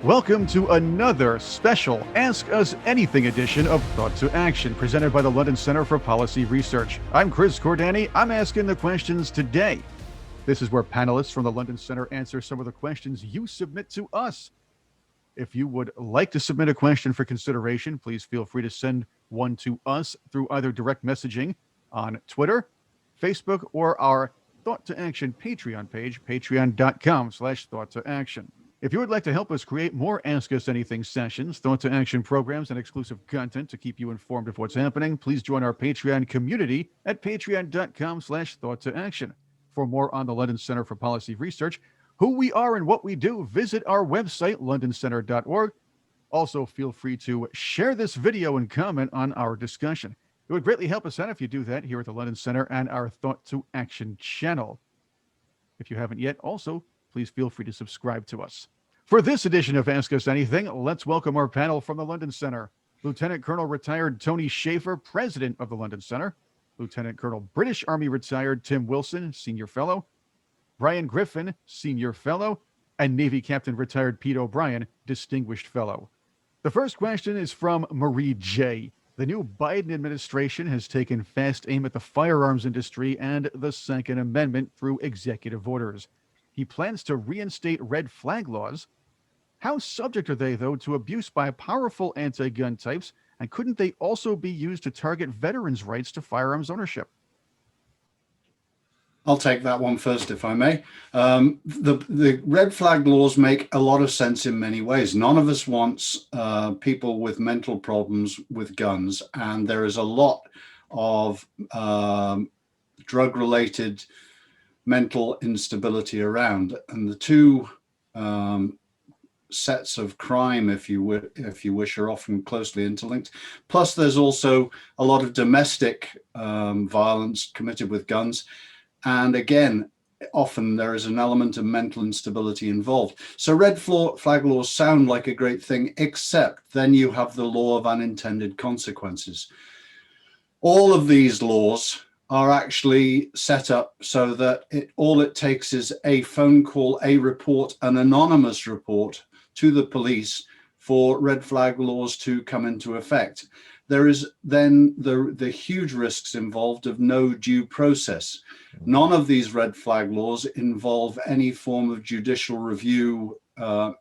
Welcome to another special Ask Us Anything edition of Thought to Action, presented by the London Center for Policy Research. I'm Chris Cordani. I'm asking the questions today. This is where panelists from the London Center answer some of the questions you submit to us. If you would like to submit a question for consideration, please feel free to send one to us through either direct messaging on Twitter, Facebook, or our Thought to Action Patreon page, patreon.com/Thought to Action. If you would like to help us create more Ask Us Anything sessions, Thought to Action programs, and exclusive content to keep you informed of what's happening, please join our Patreon community at patreon.com/Thought to Action. For more on the London Center for Policy Research, who we are and what we do, visit our website, londoncenter.org. Also, feel free to share this video and comment on our discussion. It would greatly help us out if you do that here at the London Center and our Thought to Action channel. If you haven't yet, also, please feel free to subscribe to us. For this edition of Ask Us Anything, let's welcome our panel from the London Center. Lieutenant Colonel retired Tony Shaffer, President of the London Center. Lieutenant Colonel British Army retired Tim Wilson, Senior Fellow. Brian Griffin, Senior Fellow. And Navy Captain retired Pete O'Brien, Distinguished Fellow. The first question is from Marie J. The new Biden administration has taken fast aim at the firearms industry and the Second Amendment through executive orders. He plans to reinstate red flag laws. How subject are they, though, to abuse by powerful anti-gun types, and couldn't they also be used to target veterans' rights to firearms ownership? I'll take that one first, if I may. The red flag laws make a lot of sense in many ways. None of us wants people with mental problems with guns, and there is a lot of drug-related mental instability around, and the two sets of crime, if you wish, are often closely interlinked. Plus, there's also a lot of domestic violence committed with guns, and again, often there is an element of mental instability involved. So red flag laws sound like a great thing, except then you have the law of unintended consequences. All of these laws are actually set up so that all it takes is a phone call, a report, an anonymous report to the police for red flag laws to come into effect. There is then the huge risks involved of no due process. None of these red flag laws involve any form of judicial review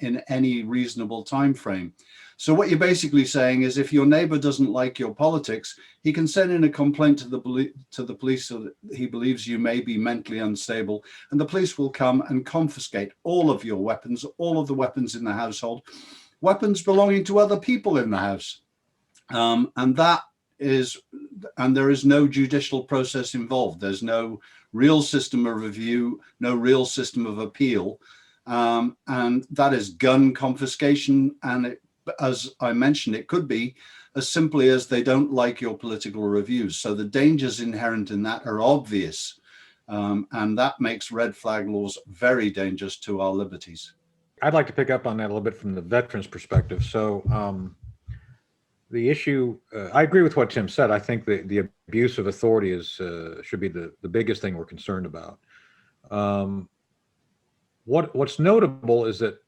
in any reasonable time frame. So what you're basically saying is, if your neighbor doesn't like your politics, he can send in a complaint to the police so that he believes you may be mentally unstable, and the police will come and confiscate all of your weapons, all of the weapons in the household, weapons belonging to other people in the house. And there is no judicial process involved. There's no real system of review, no real system of appeal. And that is gun confiscation. And as I mentioned, it could be as simply as they don't like your political reviews. So the dangers inherent in that are obvious. And that makes red flag laws very dangerous to our liberties. I'd like to pick up on that a little bit from the veterans' perspective. So the issue, I agree with what Tim said. I think the abuse of authority should be the biggest thing we're concerned about. What's notable is that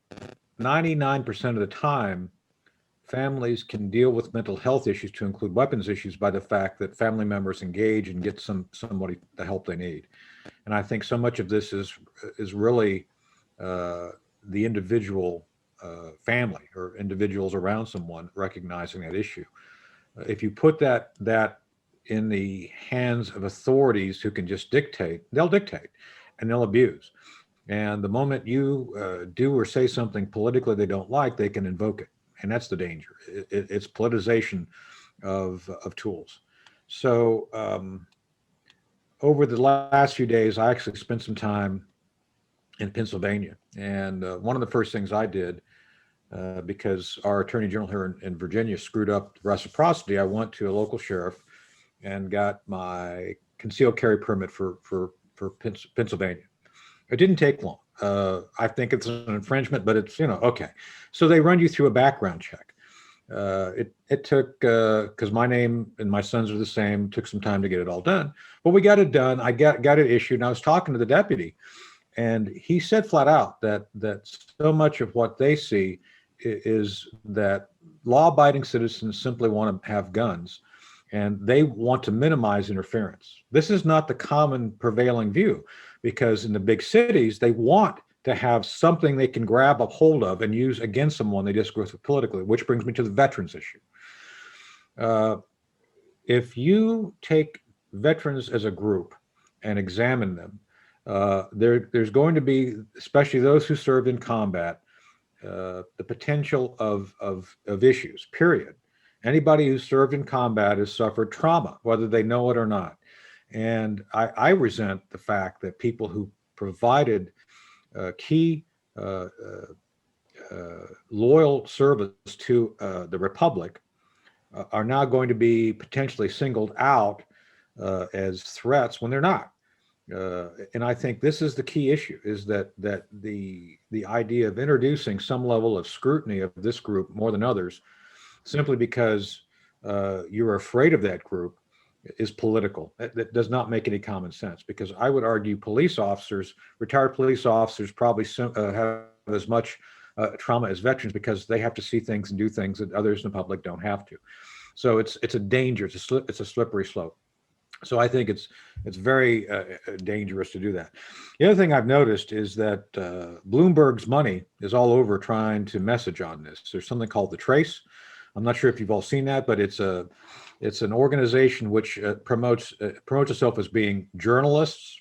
99% of the time, families can deal with mental health issues, to include weapons issues, by the fact that family members engage and get somebody the help they need. And I think so much of this is really the individual family or individuals around someone recognizing that issue. If you put that in the hands of authorities who can just dictate, they'll dictate and they'll abuse. And the moment you do or say something politically they don't like, they can invoke it. And that's the danger. It's politicization of tools. So over the last few days, I actually spent some time in Pennsylvania. And one of the first things I did, because our attorney general here in Virginia screwed up reciprocity, I went to a local sheriff and got my concealed carry permit for Pennsylvania. It didn't take long. I think it's an infringement, but it's, okay. So they run you through a background check. It took, because my name and my son's are the same, took some time to get it all done. But we got it done. I got it issued, and I was talking to the deputy, and he said flat out that so much of what they see is that law-abiding citizens simply want to have guns, and they want to minimize interference. This is not the common prevailing view, because in the big cities, they want to have something they can grab a hold of and use against someone they disagree with politically, which brings me to the veterans issue. If you take veterans as a group and examine them, there's going to be, especially those who served in combat, the potential of issues, period. Anybody who served in combat has suffered trauma, whether they know it or not. And I resent the fact that people who provided key loyal service to the Republic are now going to be potentially singled out as threats when they're not. And I think this is the key issue, is that the idea of introducing some level of scrutiny of this group more than others, simply because you're afraid of that group, is political. That does not make any common sense, because I would argue police officers, retired police officers, probably have as much trauma as veterans, because they have to see things and do things that others in the public don't have to. So it's a danger. It's a slippery slope. So I think it's very dangerous to do that. The other thing I've noticed is that Bloomberg's money is all over trying to message on this. There's something called The Trace. I'm not sure if you've all seen that, but it's an organization which promotes itself as being journalists.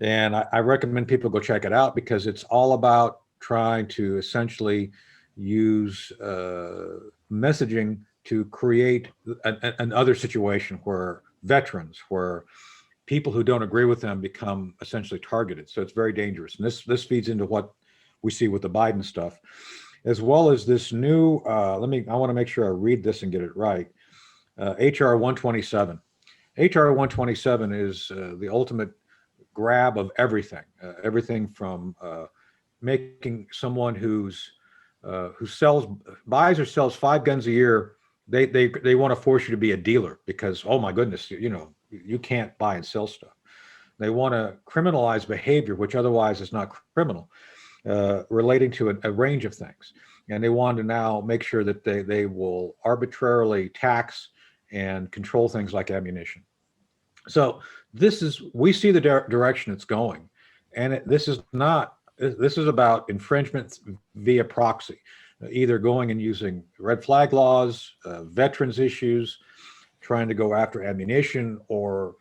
And I recommend people go check it out, because it's all about trying to essentially use messaging to create another situation where veterans, where people who don't agree with them become essentially targeted. So it's very dangerous. And this feeds into what we see with the Biden stuff, as well as this new, I want to make sure I read this and get it right. HR 127. HR 127 is the ultimate grab of everything, everything from making someone who buys or sells 5 guns a year, they want to force you to be a dealer, because, oh my goodness, you can't buy and sell stuff. They want to criminalize behavior which otherwise is not criminal, relating to a range of things. And they want to now make sure that they will arbitrarily tax and control things like ammunition. So we see the direction it's going, and this is about infringement via proxy, either going and using red flag laws, veterans issues, trying to go after ammunition, or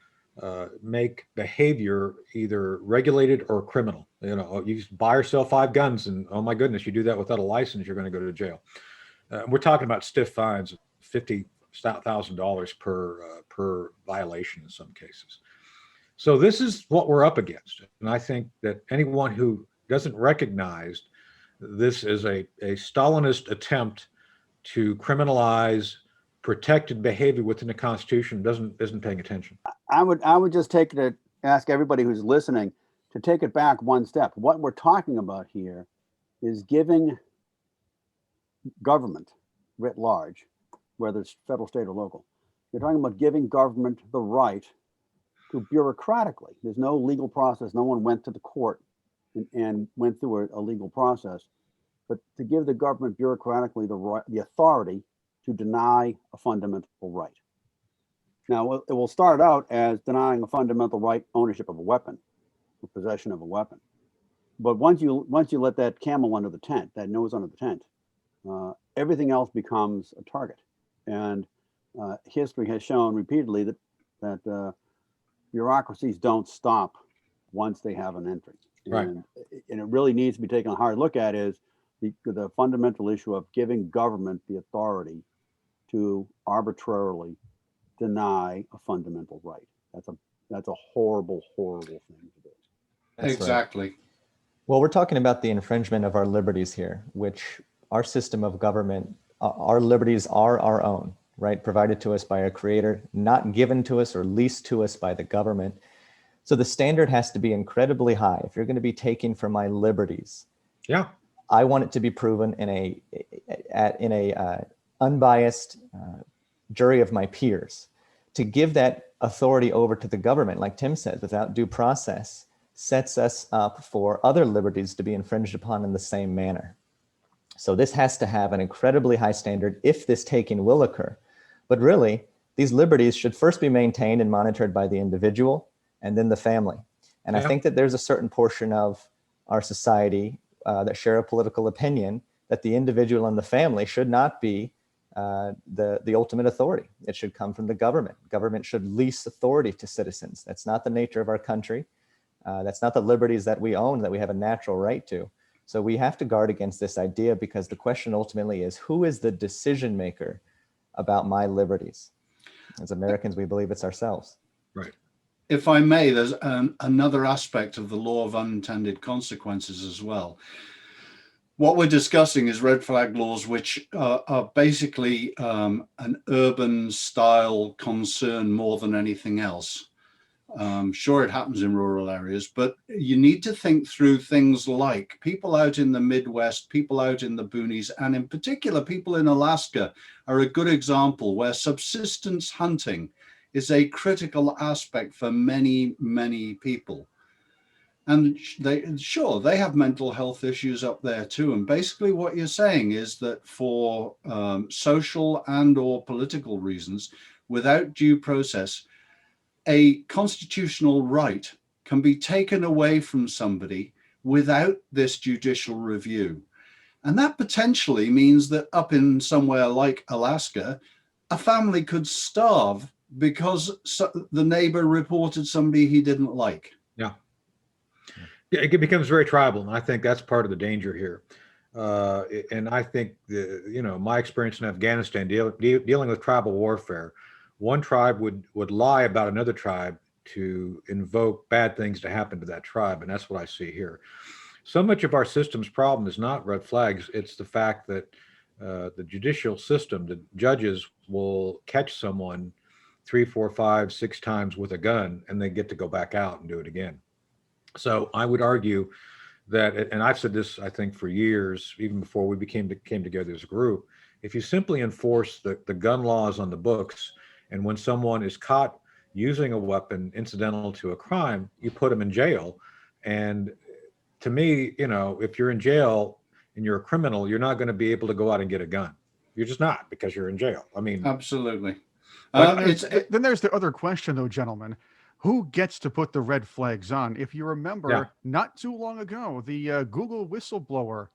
make behavior either regulated or criminal. You buy or sell 5 guns, and oh my goodness, you do that without a license, you're going to go to jail. We're talking about stiff fines of $50,000 per violation in some cases. So this is what we're up against, and I think that anyone who doesn't recognize this is a Stalinist attempt to criminalize protected behavior within the Constitution isn't paying attention. I would just ask everybody who's listening to take it back one step. What we're talking about here is giving government writ large, whether it's federal, state, or local. You're talking about giving government the right to bureaucratically. There's no legal process. No one went to the court and went through a legal process, but to give the government bureaucratically the authority to deny a fundamental right. Now, it will start out as denying a fundamental right, ownership of a weapon, or possession of a weapon. But once you let that camel under the tent, that nose under the tent, everything else becomes a target. And history has shown repeatedly that bureaucracies don't stop once they have an entry. Right. And it really needs to be taken a hard look at, is the fundamental issue of giving government the authority to arbitrarily deny a fundamental right. That's a horrible, horrible thing to do. That's exactly. Right. Well, we're talking about the infringement of our liberties here, which our system of government, our liberties are our own, right? Provided to us by our creator, not given to us or leased to us by the government. So the standard has to be incredibly high. If you're going to be taking from my liberties, yeah, I want it to be proven in a unbiased jury of my peers. To give that authority over to the government, like Tim said, without due process, sets us up for other liberties to be infringed upon in the same manner. So this has to have an incredibly high standard if this taking will occur. But really, these liberties should first be maintained and monitored by the individual and then the family. And I think that there's a certain portion of our society that share a political opinion that the individual and the family should not be the ultimate authority. It should come from the government. Government should lease authority to citizens. That's not the nature of our country. That's not the liberties that we own, that we have a natural right to. So we have to guard against this idea, because the question ultimately is, who is the decision maker about my liberties? As Americans, we believe it's ourselves. Right. If I may, there's another aspect of the law of unintended consequences as well. What we're discussing is red flag laws, which are basically an urban style concern more than anything else. Sure, it happens in rural areas, but you need to think through things like people out in the Midwest, people out in the boonies, and in particular, people in Alaska are a good example where subsistence hunting is a critical aspect for many, many people. And they have mental health issues up there too. And basically what you're saying is that for social and or political reasons, without due process, a constitutional right can be taken away from somebody without this judicial review. And that potentially means that up in somewhere like Alaska, a family could starve because the neighbor reported somebody he didn't like. Yeah. Yeah, it becomes very tribal, and I think that's part of the danger here. And I think my experience in Afghanistan dealing with tribal warfare, one tribe would lie about another tribe to invoke bad things to happen to that tribe, and that's what I see here. So much of our system's problem is not red flags; it's the fact that the judicial system, the judges will catch someone 3, 4, 5, 6 times with a gun, and they get to go back out and do it again. So I would argue that, and I've said this, I think, for years, even before we came together as a group, if you simply enforce the gun laws on the books, and when someone is caught using a weapon incidental to a crime, you put them in jail. And to me, if you're in jail and you're a criminal, you're not going to be able to go out and get a gun. You're just not, because you're in jail. I mean, absolutely. Then there's the other question, though, gentlemen. Who gets to put the red flags on? If you remember, not too long ago, the Google whistleblower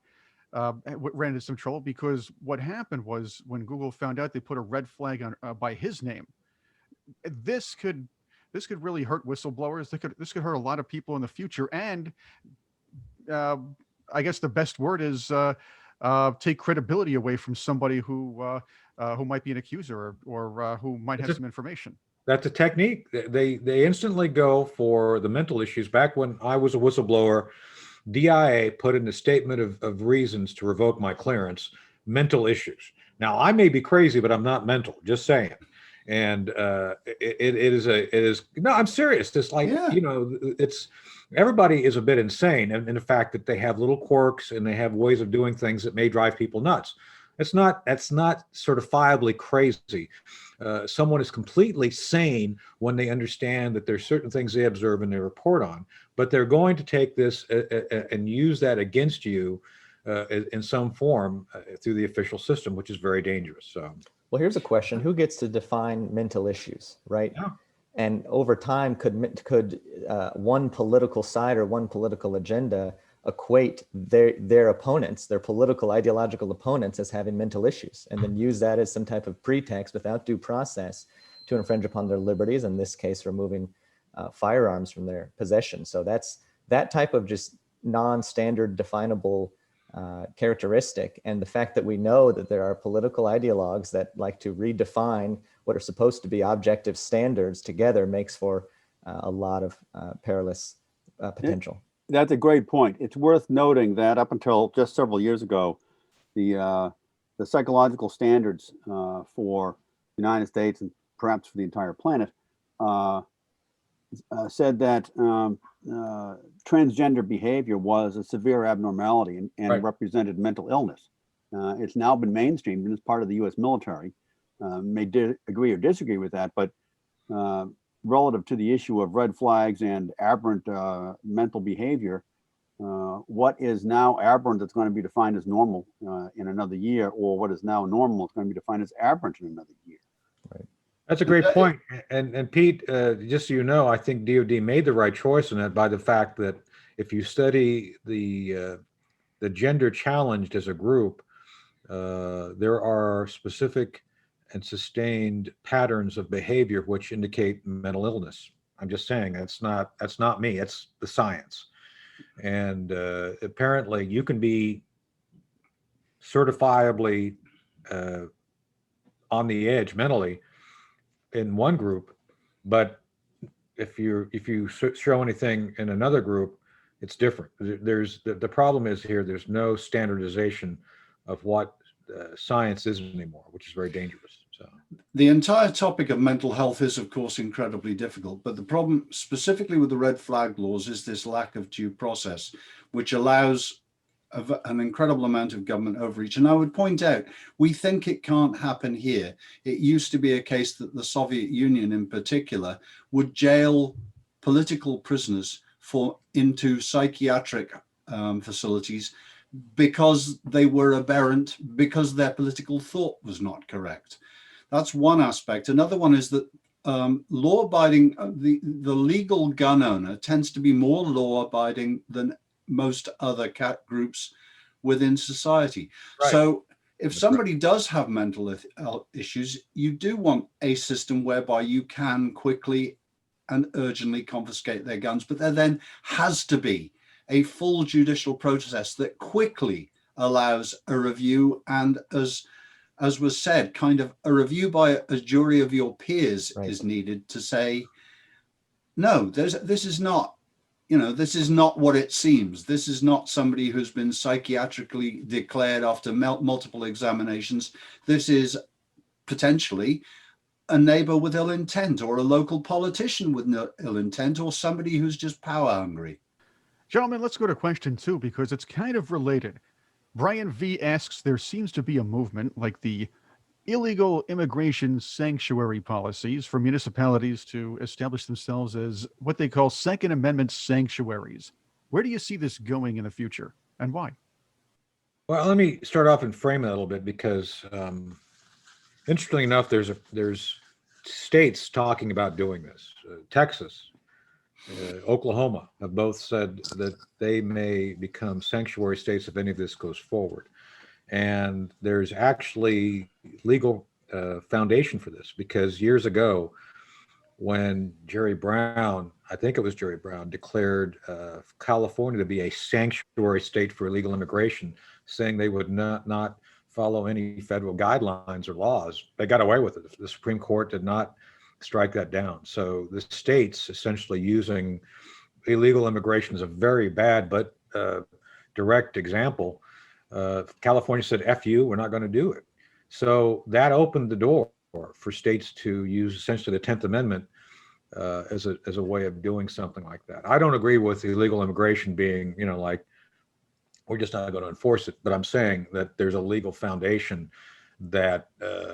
ran into some trouble, because what happened was when Google found out they put a red flag on by his name, this could really hurt whistleblowers. This could hurt a lot of people in the future. And I guess the best word is take credibility away from somebody who might be an accuser or who might have some information. That's a technique. They instantly go for the mental issues. Back when I was a whistleblower, DIA put in a statement of reasons to revoke my clearance, mental issues. Now, I may be crazy, but I'm not mental, just saying. And it is no, I'm serious. It's like, it's everybody is a bit insane in the fact that they have little quirks and they have ways of doing things that may drive people nuts. That's not certifiably crazy. Someone is completely sane when they understand that there's certain things they observe and they report on, but they're going to take this and use that against you in some form through the official system, which is very dangerous. So, well, here's a question: who gets to define mental issues, right? Yeah. And over time, could one political side or one political agenda equate their opponents, their political ideological opponents, as having mental issues, and then use that as some type of pretext without due process to infringe upon their liberties, in this case, removing firearms from their possession. So that's that type of just non-standard definable characteristic. And the fact that we know that there are political ideologues that like to redefine what are supposed to be objective standards together makes for a lot of perilous potential. That's a great point. It's worth noting that up until just several years ago, the psychological standards for the United States and perhaps for the entire planet said that transgender behavior was a severe abnormality and represented mental illness. It's now been mainstreamed and is part of the U.S. military. May agree or disagree with that, but relative to the issue of red flags and aberrant mental behavior, what is now aberrant that's going to be defined as normal in another year, or what is now normal is going to be defined as aberrant in another year. That's a great point. And Pete, just so you know, I think DoD made the right choice in that by the fact that if you study the gender challenged as a group, there are specific and sustained patterns of behavior which indicate mental illness. I'm just saying that's not me, it's the science. And apparently you can be certifiably on the edge mentally in one group, but if you show anything in another group, it's different. There's the problem is here, there's no standardization of what science is anymore, which is very dangerous. So the entire topic of mental health is, of course, incredibly difficult. But the problem specifically with the red flag laws is this lack of due process, which allows an incredible amount of government overreach. And I would point out, we think it can't happen here. It used to be a case that the Soviet Union in particular would jail political prisoners into psychiatric facilities because they were aberrant, because their political thought was not correct. That's one aspect. Another one is that law-abiding, the legal gun owner tends to be more law-abiding than most other groups within society. Right. So if somebody does have mental issues, you do want a system whereby you can quickly and urgently confiscate their guns, but there then has to be a full judicial process that quickly allows a review, and as was said, kind of a review by a jury of your peers is needed to say, no, this is not, this is not what it seems. This is not somebody who's been psychiatrically declared after multiple examinations. This is potentially a neighbor with ill intent, or a local politician with ill intent, or somebody who's just power hungry. Gentlemen, let's go to question 2 because it's kind of related. Brian V asks, there seems to be a movement like the illegal immigration sanctuary policies for municipalities to establish themselves as what they call Second Amendment sanctuaries. Where do you see this going in the future, and why? Well, let me start off and frame it a little bit, because interestingly enough, there's states talking about doing this. Texas, Oklahoma have both said that they may become sanctuary states if any of this goes forward. And there's actually legal foundation for this, because years ago, when Jerry Brown, I think it was Jerry Brown, declared California to be a sanctuary state for illegal immigration, saying they would not follow any federal guidelines or laws, they got away with it. The Supreme Court did not strike that down. So the states essentially using illegal immigration as a very bad but direct example. California said, F you, we're not going to do it. So that opened the door for states to use essentially the 10th Amendment as a way of doing something like that. I don't agree with illegal immigration being, like, we're just not going to enforce it, but I'm saying that there's a legal foundation that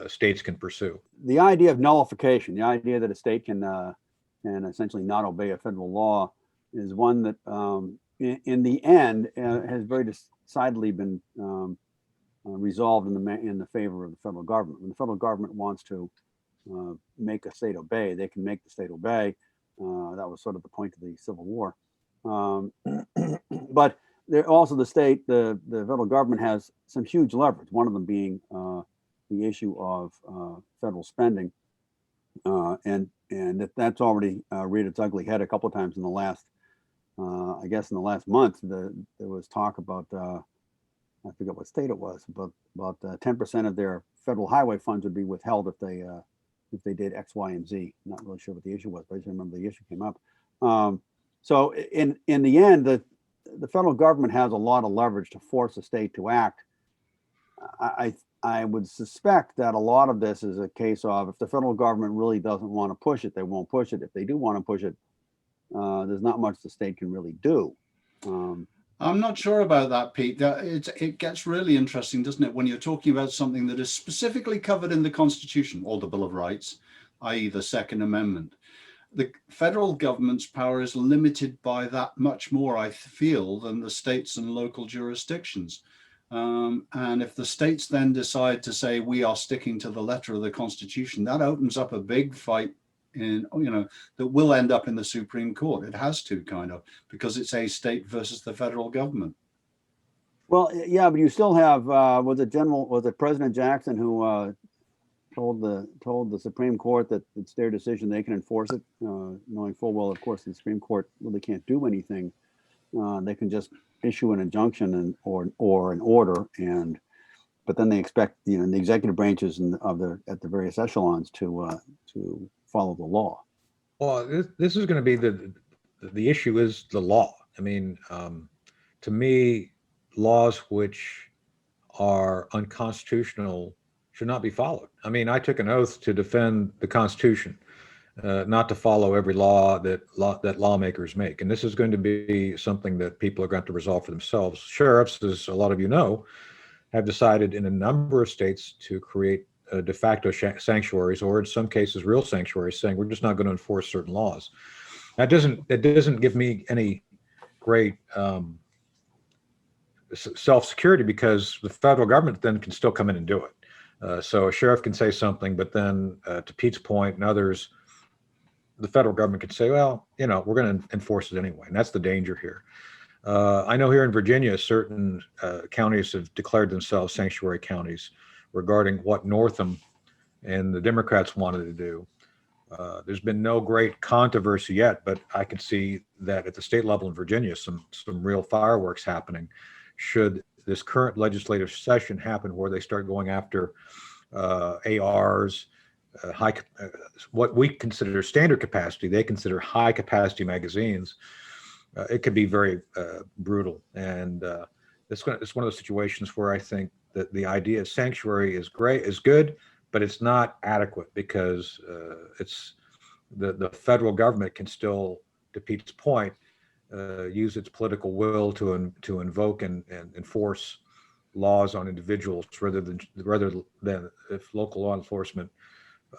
states can pursue. The idea of nullification, the idea that a state can essentially not obey a federal law, is one that in the end has very decidedly been resolved in the favor of the federal government. When the federal government wants to make a state obey, they can make the state obey. That was sort of the point of the Civil War. But there also the federal government has some huge leverage. One of them being the issue of federal spending, and that's already reared its ugly head a couple of times in the last, I guess in the last month. There was talk about I forget what state it was, but about 10% of their federal highway funds would be withheld if they did X, Y, and Z. I'm not really sure what the issue was, but I just remember the issue came up. So in the end, the federal government has a lot of leverage to force a state to act. I would suspect that a lot of this is a case of, if the federal government really doesn't want to push it, they won't push it. If they do want to push it, there's not much the state can really do. I'm not sure about that, Pete. It gets really interesting, doesn't it, when you're talking about something that is specifically covered in the Constitution or the Bill of Rights, i.e. the Second Amendment. the federal government's power is limited by that much more, I feel, than the states and local jurisdictions. And if the states then decide to say we are sticking to the letter of the Constitution, that opens up a big fight in, that will end up in the Supreme Court. It has to, kind of, because it's a state versus the federal government. Well, yeah, but you still have was it President Jackson who told the Supreme Court that it's their decision, they can enforce it, knowing full well, of course, the Supreme Court really can't do anything. They can just issue an injunction or an order, but then they expect the executive branches at the various echelons to follow the law. Well, this is going to be the issue is the law. I mean, to me, laws which are unconstitutional should not be followed. I mean, I took an oath to defend the Constitution, not to follow every law that lawmakers make. And this is going to be something that people are going to have to resolve for themselves. Sheriffs, as a lot of you know, have decided in a number of states to create de facto sanctuaries, or in some cases, real sanctuaries, saying we're just not going to enforce certain laws. That doesn't give me any great self-security, because the federal government then can still come in and do it. So a sheriff can say something, but then to Pete's point and others, the federal government could say, well, we're going to enforce it anyway. And that's the danger here. I know here in Virginia, certain counties have declared themselves sanctuary counties regarding what Northam and the Democrats wanted to do. There's been no great controversy yet, but I can see that at the state level in Virginia, some real fireworks happening should this current legislative session happen, where they start going after ARs, what we consider standard capacity, they consider high capacity magazines. It could be very brutal. And it's one of those situations where I think that the idea of sanctuary is good, but it's not adequate, because it's the federal government can still, to Pete's point, use its political will to invoke and enforce laws on individuals rather than if local law enforcement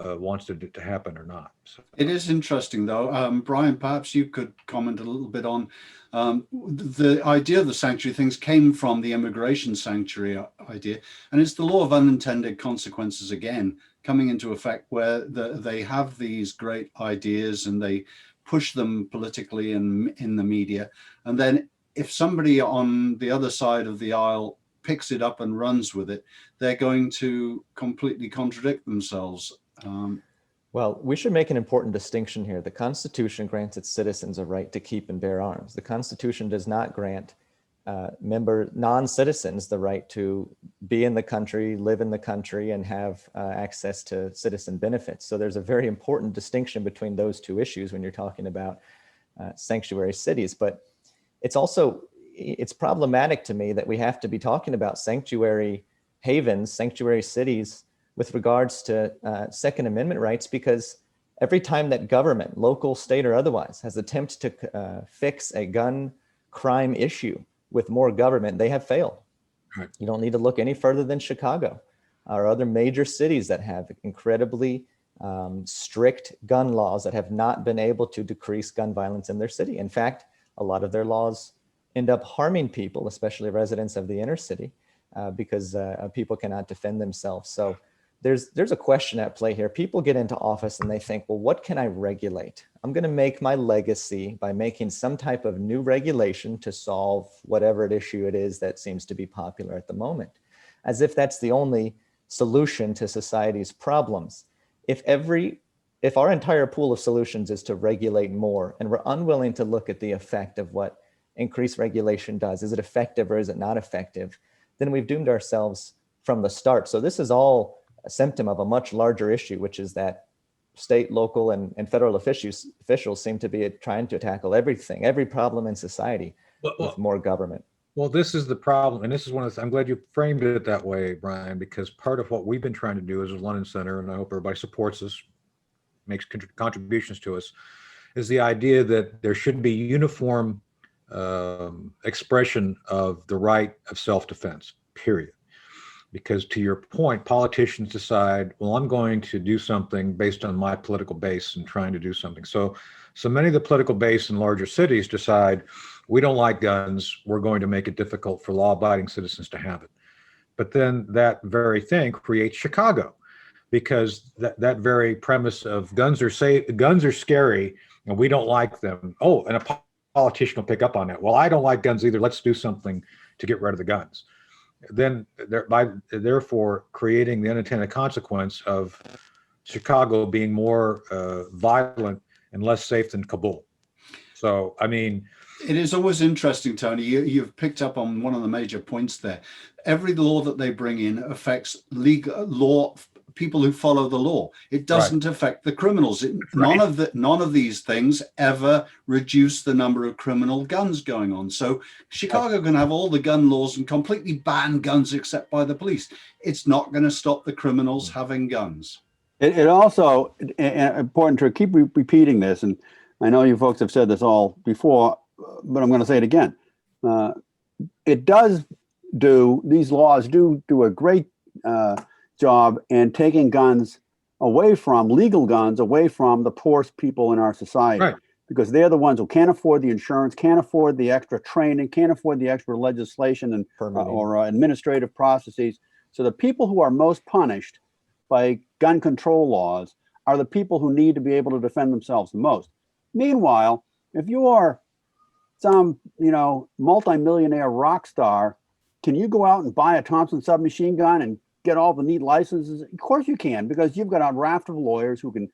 wants it to happen or not. So. It is interesting, though. Brian, perhaps you could comment a little bit on the idea of the sanctuary things came from the immigration sanctuary idea, and it's the law of unintended consequences again coming into effect, where they have these great ideas and they push them politically and in the media, and then if somebody on the other side of the aisle picks it up and runs with it, they're going to completely contradict themselves. Well, we should make an important distinction here. The Constitution grants its citizens a right to keep and bear arms. The Constitution does not grant non-citizens the right to be in the country, live in the country, and have access to citizen benefits. So there's a very important distinction between those two issues when you're talking about sanctuary cities. But it's problematic to me that we have to be talking about sanctuary havens, sanctuary cities, with regards to Second Amendment rights, because every time that government, local, state, or otherwise, has attempted to fix a gun crime issue with more government, they have failed. Right. You don't need to look any further than Chicago or other major cities that have incredibly strict gun laws that have not been able to decrease gun violence in their city. In fact, a lot of their laws end up harming people, especially residents of the inner city, because people cannot defend themselves. So there's a question at play here. People get into office and they think, well, what can I regulate? I'm going to make my legacy by making some type of new regulation to solve whatever issue it is that seems to be popular at the moment, as if that's the only solution to society's problems. If our entire pool of solutions is to regulate more, and we're unwilling to look at the effect of what increased regulation does, is it effective or is it not effective, then we've doomed ourselves from the start. So this is all a symptom of a much larger issue, which is that state, local, and federal officials seem to be trying to tackle everything, every problem in society with more government. Well, this is the problem. And this is I'm glad you framed it that way, Brian, because part of what we've been trying to do as a London Center, and I hope everybody supports us, makes contributions to us, is the idea that there should be uniform expression of the right of self-defense, period. because to your point, politicians decide, well, I'm going to do something based on my political base and trying to do something. So many of the political base in larger cities decide, we don't like guns, we're going to make it difficult for law-abiding citizens to have it. But then that very thing creates Chicago, because that very premise of guns are scary and we don't like them. Oh, and a politician will pick up on that. Well, I don't like guns either. Let's do something to get rid of the guns. Then therefore creating the unintended consequence of Chicago being more violent and less safe than Kabul. So, I mean, it is always interesting, Tony. You've picked up on one of the major points there. Every law that they bring in affects legal law, people who follow the law. It doesn't affect the criminals. None of these things ever reduce the number of criminal guns going on. So Chicago can have all the gun laws and completely ban guns except by the police. It's not going to stop the criminals having guns. It also important to keep repeating this, and I know you folks have said this all before, but I'm going to say it again. These laws do a great job in taking guns away from legal guns, away from the poorest people in our society, right, because they're the ones who can't afford the insurance, can't afford the extra training, can't afford the extra legislation and or administrative processes. So the people who are most punished by gun control laws are the people who need to be able to defend themselves the most. Meanwhile, if you are some, multimillionaire rock star, can you go out and buy a Thompson submachine gun and get all the neat licenses? Of course you can, because you've got a raft of lawyers who can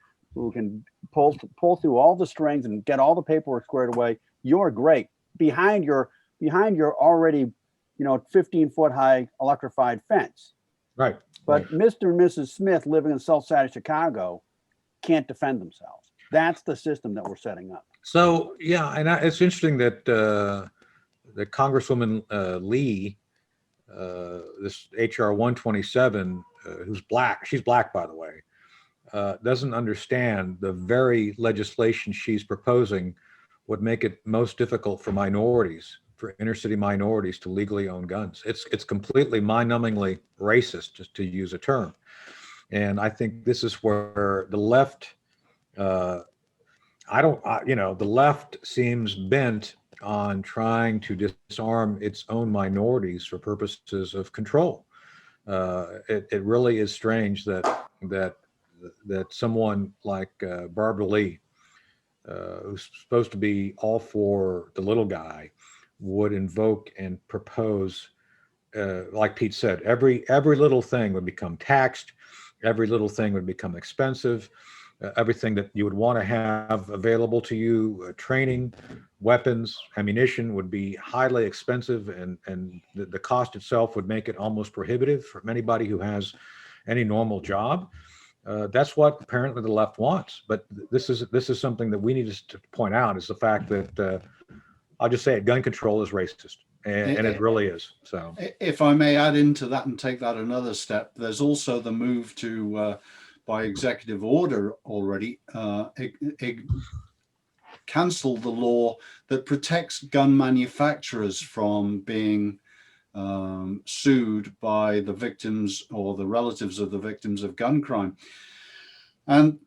pull through all the strings and get all the paperwork squared away. You're great behind your already 15-foot high electrified fence. right. But Mr. and Mrs. Smith living in South Side of Chicago can't defend themselves. That's the system that we're setting up. So yeah, and it's interesting that the Congresswoman Lee, this HR 127, who's black, she's black by the way, doesn't understand the very legislation she's proposing would make it most difficult for minorities, for inner city minorities, to legally own guns. It's completely mind-numbingly racist, just to use a term. And I think this is where the left, the left seems bent on trying to disarm its own minorities for purposes of control. It really is strange that someone like Barbara Lee, who's supposed to be all for the little guy, would invoke and propose, like Pete said, every little thing would become taxed, every little thing would become expensive. Everything that you would want to have available to you, training, weapons, ammunition, would be highly expensive, and the cost itself would make it almost prohibitive for anybody who has any normal job. That's what apparently the left wants. But this is something that we need to point out, is the fact that I'll just say it, gun control is racist, and it really is. So, if I may add into that and take that another step, there's also the move to by executive order already, cancel the law that protects gun manufacturers from being sued by the victims or the relatives of the victims of gun crime. And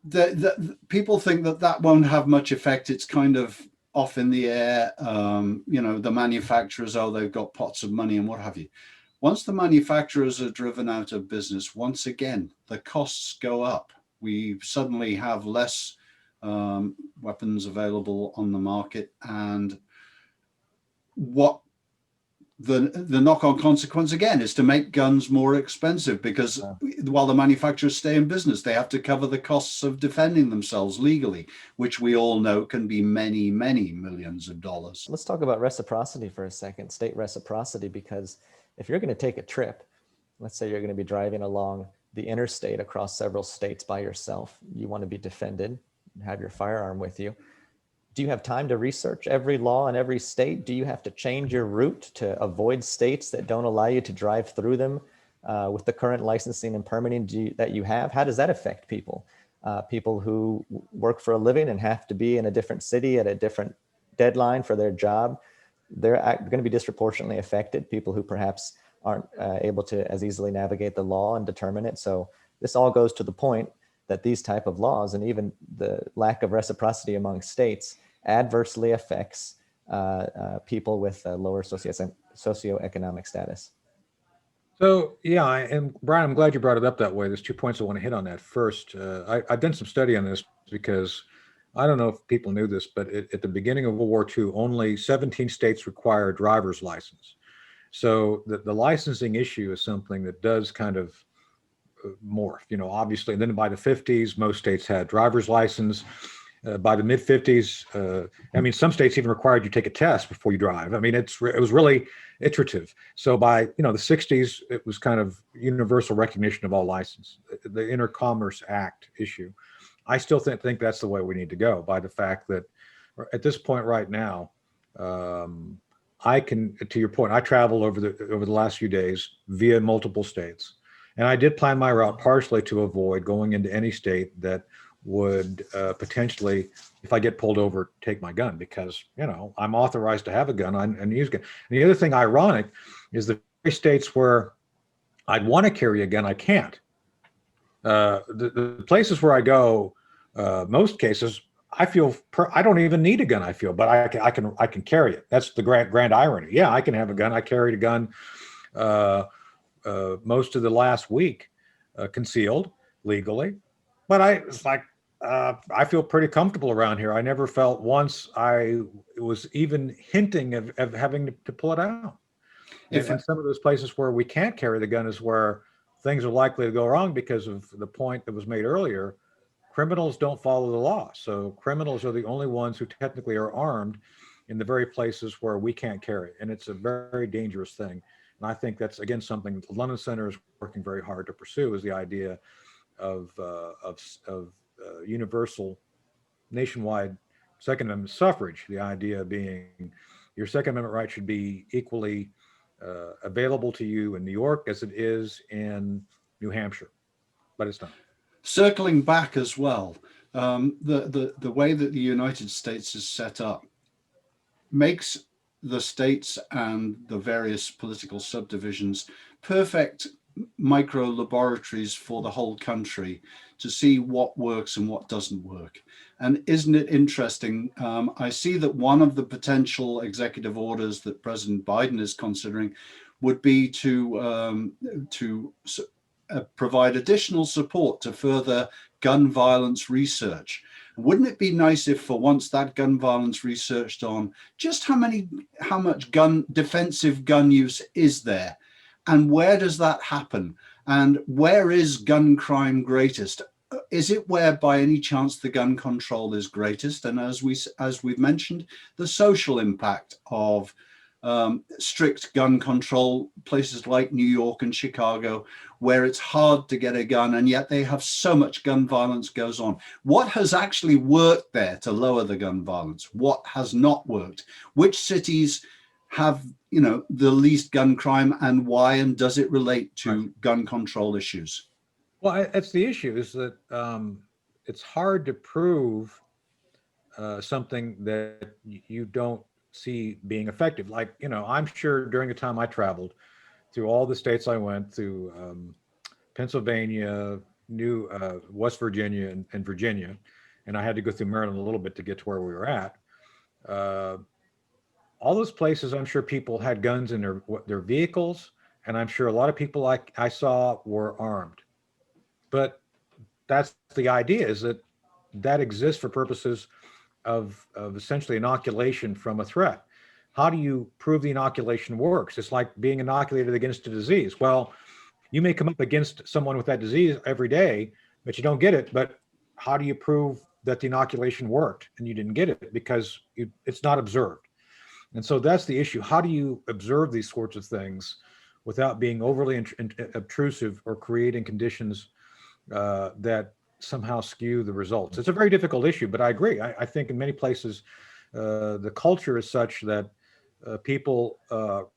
people think that won't have much effect. It's kind of off in the air. The manufacturers, they've got pots of money and what have you. Once the manufacturers are driven out of business, once again, the costs go up. We suddenly have less weapons available on the market, and what the knock-on consequence again is to make guns more expensive, because while the manufacturers stay in business, they have to cover the costs of defending themselves legally, which we all know can be many, many millions of dollars. Let's talk about reciprocity for a second, state reciprocity, because if you're going to take a trip, let's say you're going to be driving along the interstate across several states by yourself, you want to be defended, have your firearm with you. Do you have time to research every law in every state? Do you have to change your route to avoid states that don't allow you to drive through them with the current licensing and permitting that you have? How does that affect people? People who work for a living and have to be in a different city at a different deadline for their job, they're going to be disproportionately affected. People who perhaps aren't able to as easily navigate the law and determine it. So this all goes to the point that these type of laws and even the lack of reciprocity among states adversely affects people with lower socioeconomic status. So yeah, and Brian, I'm glad you brought it up that way. There's 2 points I want to hit on that. First, I've done some study on this because I don't know if people knew this, but at the beginning of World War II, only 17 states require a driver's license. So the licensing issue is something that does kind of morph, obviously. And then by the 50s, most states had driver's license. By the mid 50s, some states even required you take a test before you drive. It was really iterative. So by the 60s, it was kind of universal recognition of all license, the Intercommerce Act issue. I still think that's the way we need to go, by the fact that at this point right now, I can, to your point, I traveled over the last few days via multiple states, and I did plan my route partially to avoid going into any state that would potentially, if I get pulled over, take my gun, because I'm authorized to have a gun and use a gun. And the other thing ironic is the states where I'd want to carry a gun, I can't. The places where I go, most cases, I feel I don't even need a gun. I feel, but I can carry it. That's the grand irony. Yeah, I can have a gun. I carried a gun most of the last week, concealed legally, but I feel pretty comfortable around here. I never felt once I was even hinting of having to pull it out. And some of those places where we can't carry the gun is where things are likely to go wrong because of the point that was made earlier. Criminals don't follow the law. So criminals are the only ones who technically are armed in the very places where we can't carry. And it's a very dangerous thing. And I think that's, again, something the London Center is working very hard to pursue, is the idea of universal nationwide Second Amendment suffrage. The idea being your Second Amendment right should be equally available to you in New York as it is in New Hampshire, but it's not. Circling back as well, the way that the United States is set up makes the states and the various political subdivisions perfect micro laboratories for the whole country to see what works and what doesn't work. And isn't it interesting? I see that one of the potential executive orders that President Biden is considering would be to provide additional support to further gun violence research. Wouldn't it be nice if for once that gun violence researched on just how much defensive gun use is there, and where does that happen, and where is gun crime greatest? Is it where by any chance the gun control is greatest? And as we've mentioned, the social impact of strict gun control, places like New York and Chicago, where it's hard to get a gun and yet they have so much gun violence goes on. What has actually worked there to lower the gun violence? What has not worked? Which cities have the least gun crime, and why? And does it relate to gun control issues? Well, that's the issue, is that it's hard to prove something that you don't see being effective. Like, I'm sure during the time I traveled through all the states I went through, Pennsylvania, West Virginia, and Virginia, and I had to go through Maryland a little bit to get to where we were at. All those places, I'm sure people had guns in their vehicles, and I'm sure a lot of people I saw were armed. But that's the idea, is that exists for purposes of essentially inoculation from a threat. How do you prove the inoculation works? It's like being inoculated against a disease. Well, you may come up against someone with that disease every day, but you don't get it. But how do you prove that the inoculation worked and you didn't get it? Because it's not observed. And so that's the issue. How do you observe these sorts of things without being overly obtrusive or creating conditions that somehow skew the results? It's a very difficult issue, but I agree. I think in many places, the culture is such that people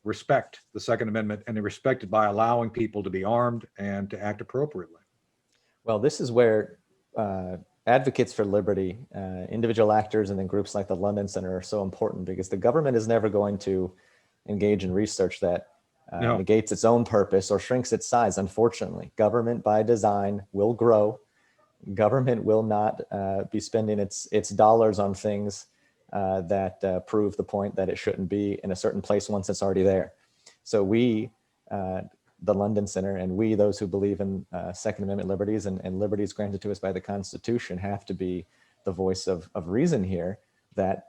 respect the Second Amendment, and they respect it by allowing people to be armed and to act appropriately. Well, this is where advocates for liberty, individual actors, and then groups like the London Center are so important, because the government is never going to engage in research that No. negates its own purpose or shrinks its size. Unfortunately, government by design will grow. Government will not be spending its dollars on things that prove the point that it shouldn't be in a certain place once it's already there. So we, the London Center, and we, those who believe in Second Amendment liberties and liberties granted to us by the Constitution, have to be the voice of reason here, that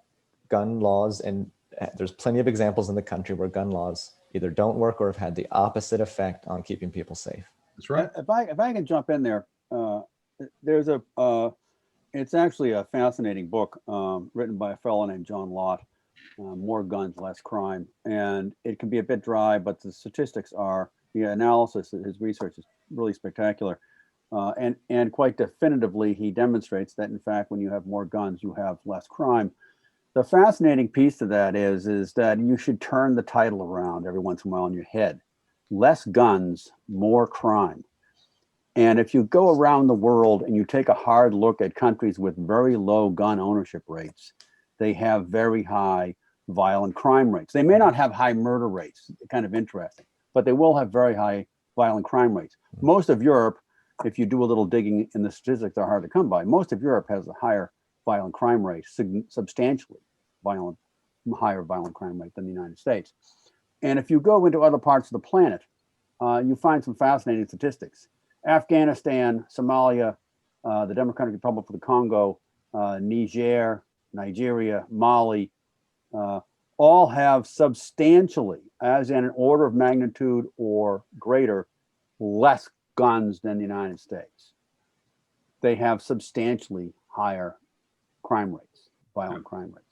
gun laws, and there's plenty of examples in the country where gun laws either don't work or have had the opposite effect on keeping people safe. That's right. If I can jump in there, there's it's actually a fascinating book written by a fellow named John Lott, More Guns, Less Crime. And it can be a bit dry, but the statistics are, the analysis, his research is really spectacular. And quite definitively, he demonstrates that, in fact, when you have more guns, you have less crime. The fascinating piece to that is that you should turn the title around every once in a while in your head. Less guns, more crime. And if you go around the world and you take a hard look at countries with very low gun ownership rates, they have very high violent crime rates. They may not have high murder rates, kind of interesting, but they will have very high violent crime rates. Most of Europe, if you do a little digging in the statistics, they're hard to come by. Most of Europe has a higher violent crime rate, substantially higher violent crime rate than the United States. And if you go into other parts of the planet, you find some fascinating statistics. Afghanistan, Somalia, the Democratic Republic of the Congo, Niger, Nigeria, Mali, all have substantially, as in an order of magnitude or greater, less guns than the United States. They have substantially higher crime rates, violent crime rates.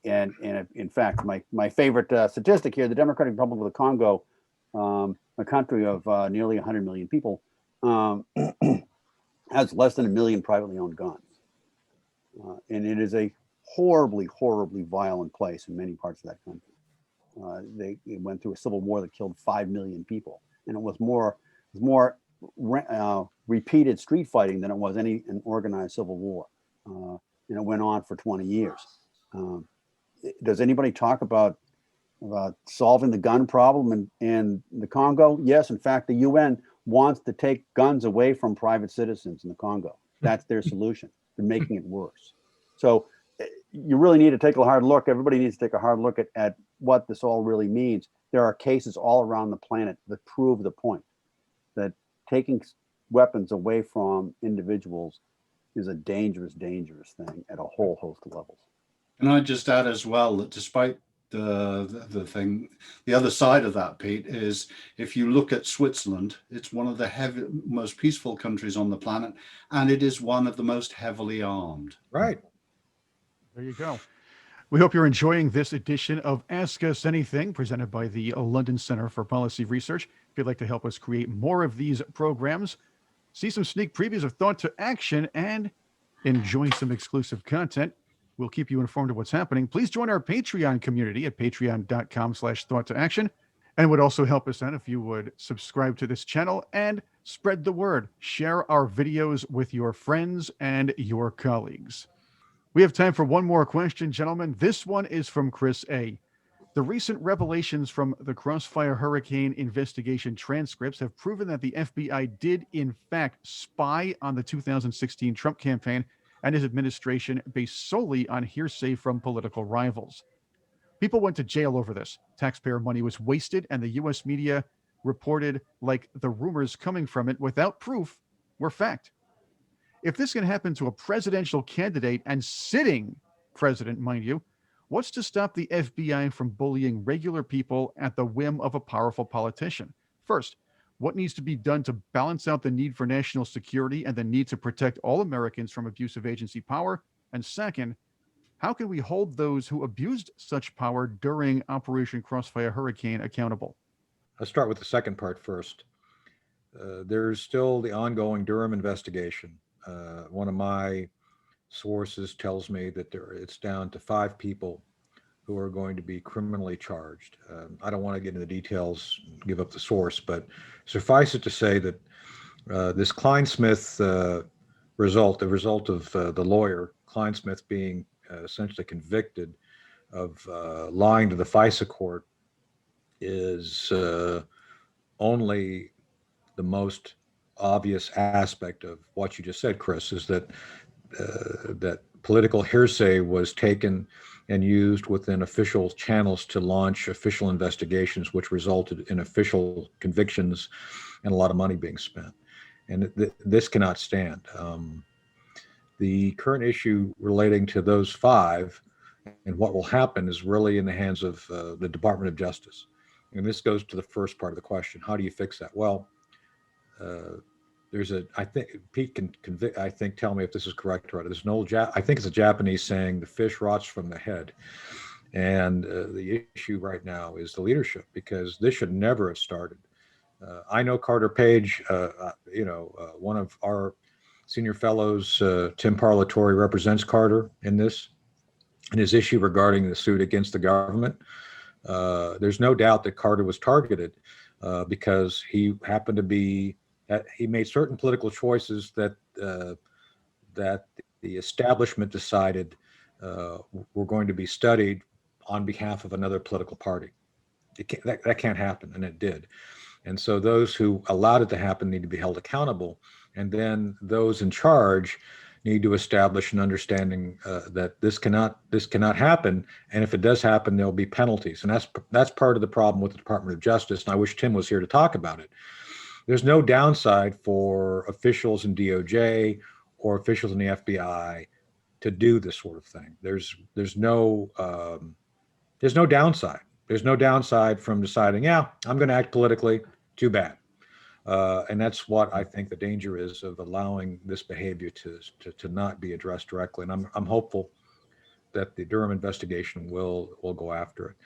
And in fact, my favorite statistic here, the Democratic Republic of the Congo, a country of nearly 100 million people, has less than 1 million privately owned guns. And it is a horribly, horribly violent place in many parts of that country. They went through a civil war that killed 5 million people. And it was more repeated street fighting than it was an organized civil war. And it went on for 20 years. Does anybody talk about solving the gun problem in the Congo? Yes, in fact, the UN wants to take guns away from private citizens in the Congo. That's their solution. They're making it worse. So you really need to take a hard look. Everybody needs to take a hard look at what this all really means. There are cases all around the planet that prove the point that taking weapons away from individuals is a dangerous, dangerous thing at a whole host of levels. And I'd just add as well that despite the other side of that, Pete, is if you look at Switzerland, it's one of the most peaceful countries on the planet, and it is one of the most heavily armed. Right. There you go. We hope you're enjoying this edition of Ask Us Anything, presented by the London Center for Policy Research. If you'd like to help us create more of these programs, see some sneak previews of Thought to Action, and enjoy some exclusive content, we'll keep you informed of what's happening. Please join our Patreon community at patreon.com/thought-to-action. And it would also help us out if you would subscribe to this channel and spread the word. Share our videos with your friends and your colleagues. We have time for one more question, gentlemen. This one is from Chris A. The recent revelations from the Crossfire Hurricane investigation transcripts have proven that the FBI did, in fact, spy on the 2016 Trump campaign and his administration based solely on hearsay from political rivals. People went to jail over this. Taxpayer money was wasted, and the U.S. media reported like the rumors coming from it without proof were fact. If this can happen to a presidential candidate and sitting president, mind you, what's to stop the FBI from bullying regular people at the whim of a powerful politician? First, what needs to be done to balance out the need for national security and the need to protect all Americans from abuse of agency power? And second, how can we hold those who abused such power during Operation Crossfire Hurricane accountable? Let's start with the second part first. There's still the ongoing Durham investigation. One of my sources tells me that it's down to 5 people who are going to be criminally charged. I don't want to get into the details, give up the source, but suffice it to say that this Kleinsmith result, the result of the lawyer, Kleinsmith being essentially convicted of lying to the FISA court is only the most obvious aspect of what you just said, Chris, is that that political hearsay was taken and used within official channels to launch official investigations, which resulted in official convictions and a lot of money being spent. And this cannot stand. The current issue relating to those five and what will happen is really in the hands of the Department of Justice. And this goes to the first part of the question: how do you fix that? Well, there's I think Pete can I think tell me if this is correct or not. There's an old I think it's a Japanese saying, "The fish rots from the head." And the issue right now is the leadership, because this should never have started. I know Carter Page, one of our senior fellows, Tim Parlatore, represents Carter in this, in his issue regarding the suit against the government. There's no doubt that Carter was targeted because he happened to be, he made certain political choices that that the establishment decided were going to be studied on behalf of another political party. That can't happen, and it did. And so those who allowed it to happen need to be held accountable. And then those in charge need to establish an understanding that this cannot happen. And if it does happen, there'll be penalties. And that's part of the problem with the Department of Justice. And I wish Tim was here to talk about it. There's no downside for officials in DOJ or officials in the FBI to do this sort of thing. There's no downside. There's no downside from deciding, yeah, I'm going to act politically. Too bad. And that's what I think the danger is of allowing this behavior to not be addressed directly. And I'm hopeful that the Durham investigation will go after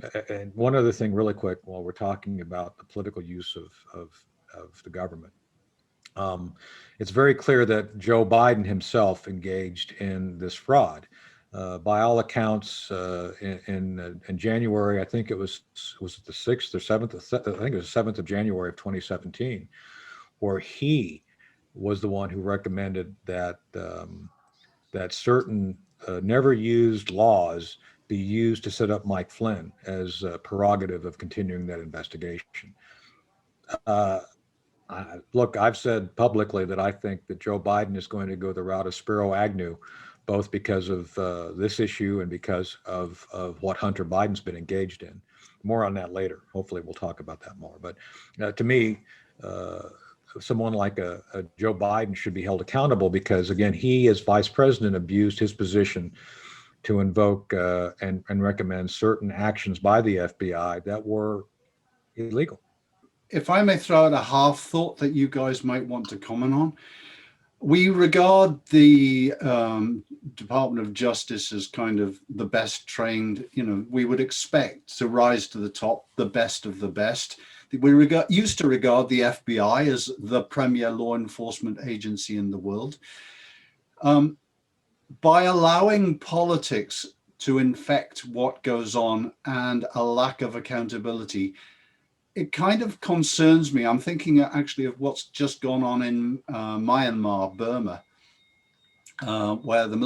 it. And one other thing really quick, while we're talking about the political use of the government. It's very clear that Joe Biden himself engaged in this fraud. By all accounts, in January, I think it was the 6th or 7th, I think it was the 7th of January of 2017, where he was the one who recommended that that certain never used laws be used to set up Mike Flynn as a prerogative of continuing that investigation. Look, I've said publicly that I think that Joe Biden is going to go the route of Spiro Agnew, both because of this issue and because of what Hunter Biden's been engaged in. More on that later. Hopefully we'll talk about that more. But to me, someone like a Joe Biden should be held accountable because, again, he as vice president abused his position to invoke and recommend certain actions by the FBI that were illegal. If I may throw out a half thought that you guys might want to comment on. We regard the Department of Justice as kind of the best trained, we would expect to rise to the top, the best of the best. We used to regard the FBI as the premier law enforcement agency in the world. By allowing politics to infect what goes on and a lack of accountability, it kind of concerns me. I'm thinking actually of what's just gone on in Myanmar, Burma, where the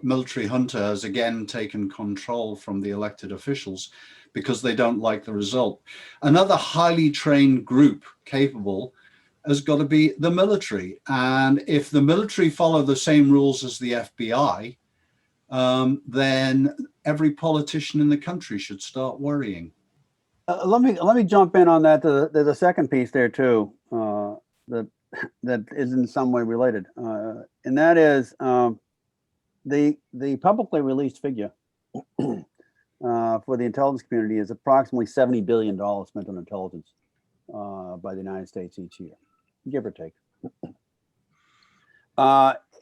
military junta has again taken control from the elected officials because they don't like the result. Another highly trained group capable has got to be the military. And if the military follow the same rules as the FBI, then every politician in the country should start worrying. Let me jump in on that. There's a second piece there too that is in some way related, and that is the publicly released figure for the intelligence community is approximately $70 billion spent on intelligence by the United States each year, give or take.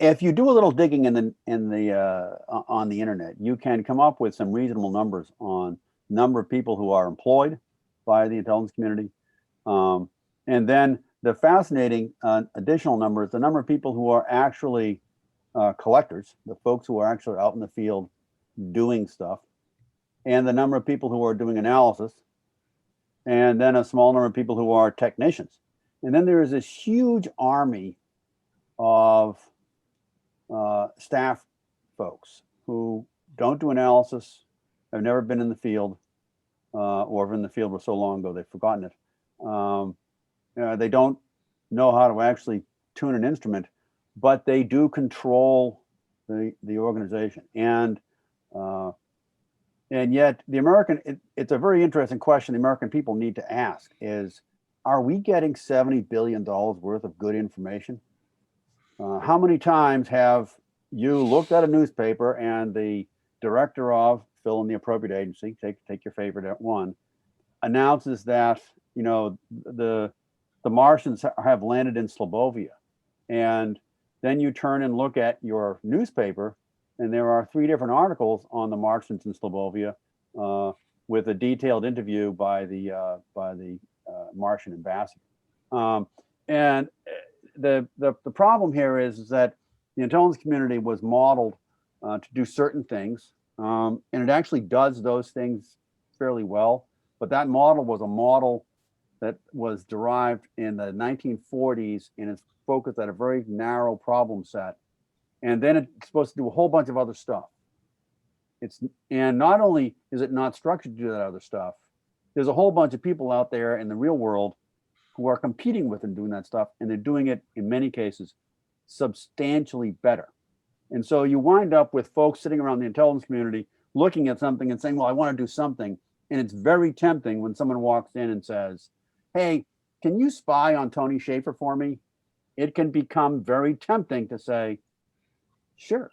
If you do a little digging on the internet, you can come up with some reasonable numbers on number of people who are employed by the intelligence community. And then the fascinating additional number is the number of people who are actually collectors, the folks who are actually out in the field doing stuff, and the number of people who are doing analysis, and then a small number of people who are technicians. And then there is this huge army of staff folks who don't do analysis, have never been in the field, or if in the field were so long ago they've forgotten it. They don't know how to actually tune an instrument, but they do control the organization. And yet the American, it's a very interesting question the American people need to ask is, are we getting $70 billion worth of good information? How many times have you looked at a newspaper and the director of, fill in the appropriate agency, take your favorite one, announces that, you know, the Martians have landed in Slobovia. And then you turn and look at your newspaper and there are 3 different articles on the Martians in Slobovia with a detailed interview by the Martian ambassador. And the problem here is that the intelligence community was modeled to do certain things, and it actually does those things fairly well. But that model was a model that was derived in the 1940s, and it's focused at a very narrow problem set. And then it's supposed to do a whole bunch of other stuff. And not only is it not structured to do that other stuff, there's a whole bunch of people out there in the real world who are competing with and doing that stuff, and they're doing it in many cases substantially better. And so you wind up with folks sitting around the intelligence community looking at something and saying, well, I want to do something. And it's very tempting when someone walks in and says, hey, can you spy on Tony Shaffer for me? It can become very tempting to say, sure.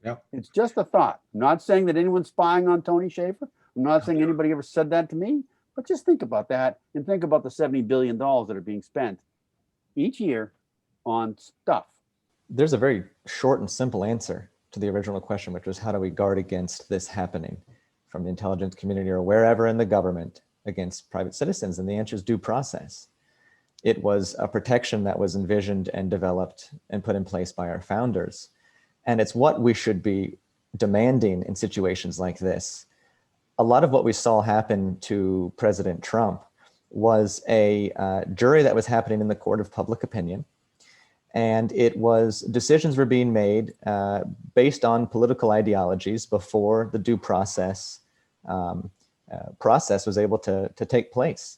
Yeah. It's just a thought. I'm not saying that anyone's spying on Tony Shaffer. I'm not saying anybody ever said that to me, but just think about that and think about the $70 billion that are being spent each year on stuff. There's a very short and simple answer to the original question, which was how do we guard against this happening from the intelligence community or wherever in the government against private citizens? And the answer is due process. It was a protection that was envisioned and developed and put in place by our founders. And it's what we should be demanding in situations like this. A lot of what we saw happen to President Trump was a jury that was happening in the court of public opinion. And it was decisions were being made based on political ideologies before the due process was able to take place.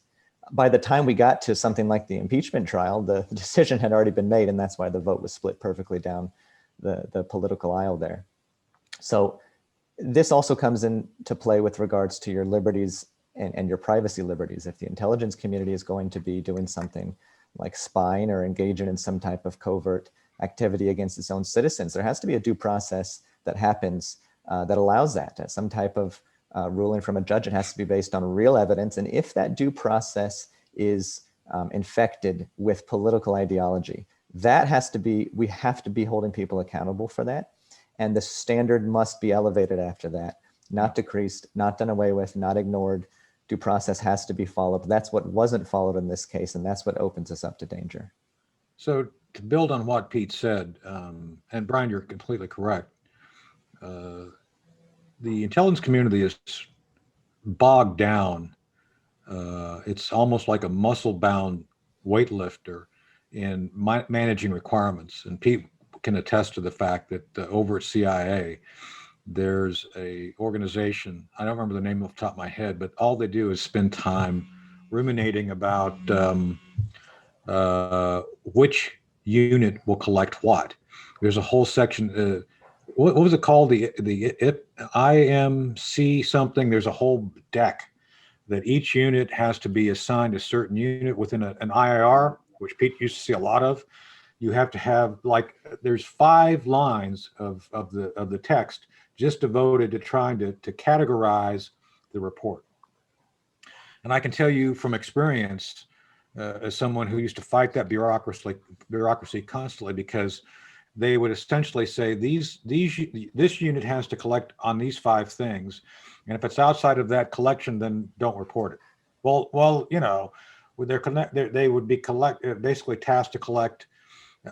By the time we got to something like the impeachment trial, the decision had already been made, and that's why the vote was split perfectly down the political aisle there. So this also comes into play with regards to your liberties and your privacy liberties. If the intelligence community is going to be doing something like spying or engaging in some type of covert activity against its own citizens, there has to be a due process that happens that allows that. Some type of ruling from a judge, it has to be based on real evidence. And if that due process is infected with political ideology, that has to be, we have to be holding people accountable for that. And the standard must be elevated after that, not decreased, not done away with, not ignored. Due process has to be followed. That's what wasn't followed in this case, and that's what opens us up to danger. So to build on what Pete said, and Brian, you're completely correct. The intelligence community is bogged down. It's almost like a muscle-bound weightlifter in managing requirements. And Pete can attest to the fact that over at CIA, there's a organization, I don't remember the name off the top of my head, but all they do is spend time ruminating about which unit will collect what. There's a whole section, what was it called? The IMC something, there's a whole deck that each unit has to be assigned a certain unit within an IIR, which Pete used to see a lot of. You have to have, like, there's 5 lines of the text just devoted to trying to categorize the report. And I can tell you from experience, as someone who used to fight that bureaucracy constantly, because they would essentially say this unit has to collect on these 5 things, and if it's outside of that collection, then don't report it. Well, you know, they would be basically tasked to collect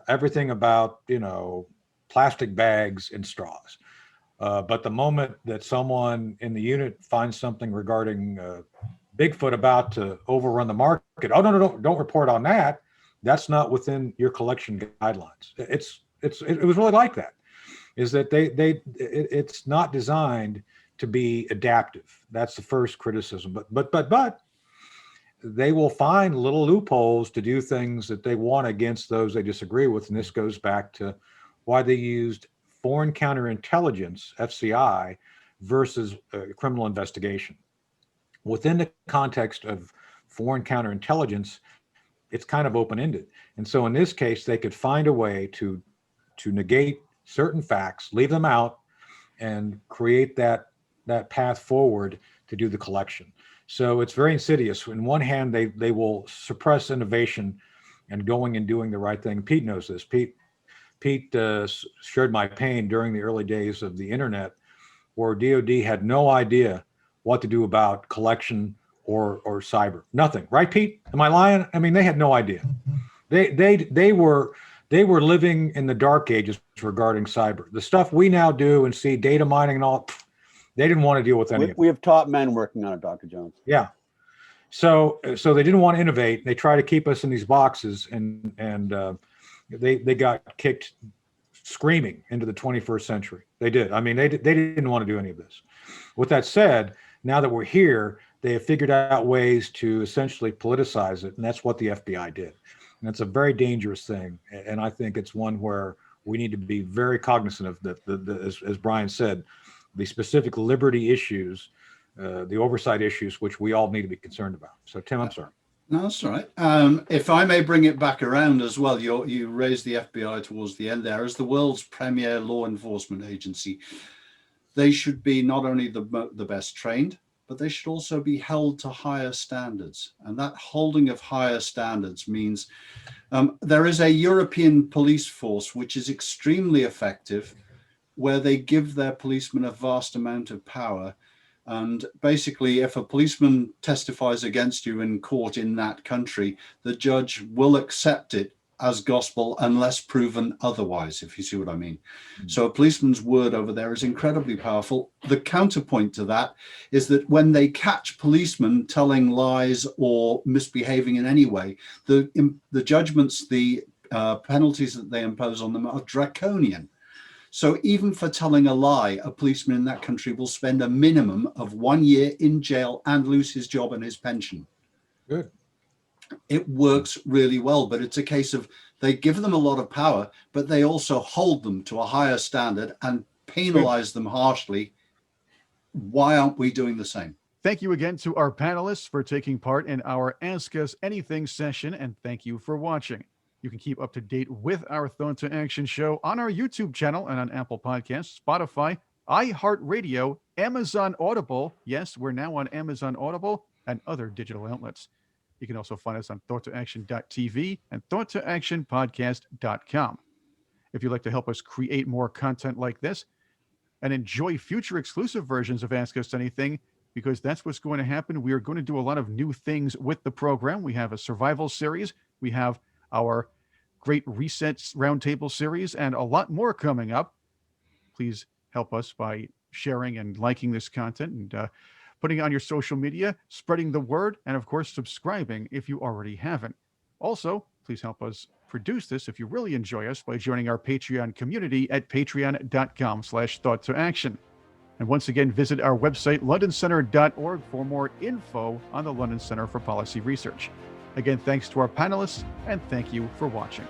everything about, you know, plastic bags and straws. But the moment that someone in the unit finds something regarding Bigfoot about to overrun the market, oh, no, don't report on that. That's not within your collection guidelines. It was really like that, is that it's not designed to be adaptive. That's the first criticism. But they will find little loopholes to do things that they want against those they disagree with. And this goes back to why they used foreign counterintelligence, FCI, versus criminal investigation. Within the context of foreign counterintelligence, it's kind of open-ended. And so in this case, they could find a way to negate certain facts, leave them out, and create that path forward to do the collection. So it's very insidious. In one hand, they will suppress innovation and going and doing the right thing. Pete knows this. Pete shared my pain during the early days of the internet, where DOD had no idea what to do about collection or cyber. Nothing, right, Pete? Am I lying? I mean, they had no idea. They were living in the dark ages regarding cyber. The stuff we now do and see, data mining and all, they didn't want to deal with any of it. We have top men working on it, Dr. Jones. Yeah. So they didn't want to innovate. They try to keep us in these boxes, and they got kicked screaming into the 21st century. They did. I mean, they didn't want to do any of this. With that said, now that we're here, they have figured out ways to essentially politicize it, and that's what the FBI did. And it's a very dangerous thing, and I think it's one where we need to be very cognizant of as Brian said, the specific liberty issues, the oversight issues, which we all need to be concerned about. So, Tim, I'm sorry. No, that's all right. If I may bring it back around as well, you raised the FBI towards the end there as the world's premier law enforcement agency. They should be not only the best trained, but they should also be held to higher standards. And that holding of higher standards means there is a European police force which is extremely effective, where they give their policemen a vast amount of power. And basically, if a policeman testifies against you in court in that country, the judge will accept it as gospel unless proven otherwise, if you see what I mean. So a policeman's word over there is incredibly powerful. The counterpoint to that is that when they catch policemen telling lies or misbehaving in any way, the judgments, the penalties that they impose on them are draconian. So even for telling a lie, a policeman in that country will spend a minimum of 1 year in jail and lose his job and his pension. Good. It works really well, but it's a case of they give them a lot of power, but they also hold them to a higher standard and penalize them harshly. Why aren't we doing the same? Thank you again to our panelists for taking part in our Ask Us Anything session, and thank you for watching. You can keep up to date with our Thought to Action show on our YouTube channel and on Apple Podcasts, Spotify, iHeartRadio, Amazon Audible. Yes, we're now on Amazon Audible and other digital outlets. You can also find us on thoughttoaction.tv and thoughttoactionpodcast.com. If you'd like to help us create more content like this and enjoy future exclusive versions of Ask Us Anything, because that's what's going to happen. We are going to do a lot of new things with the program. We have a survival series. We have our Great Resets Roundtable series, and a lot more coming up. Please help us by sharing and liking this content and putting it on your social media, spreading the word, and of course, subscribing if you already haven't. Also, please help us produce this if you really enjoy us by joining our Patreon community at patreon.com/thoughttoaction. And once again, visit our website, londoncenter.org, for more info on the London Center for Policy Research. Again, thanks to our panelists, and thank you for watching.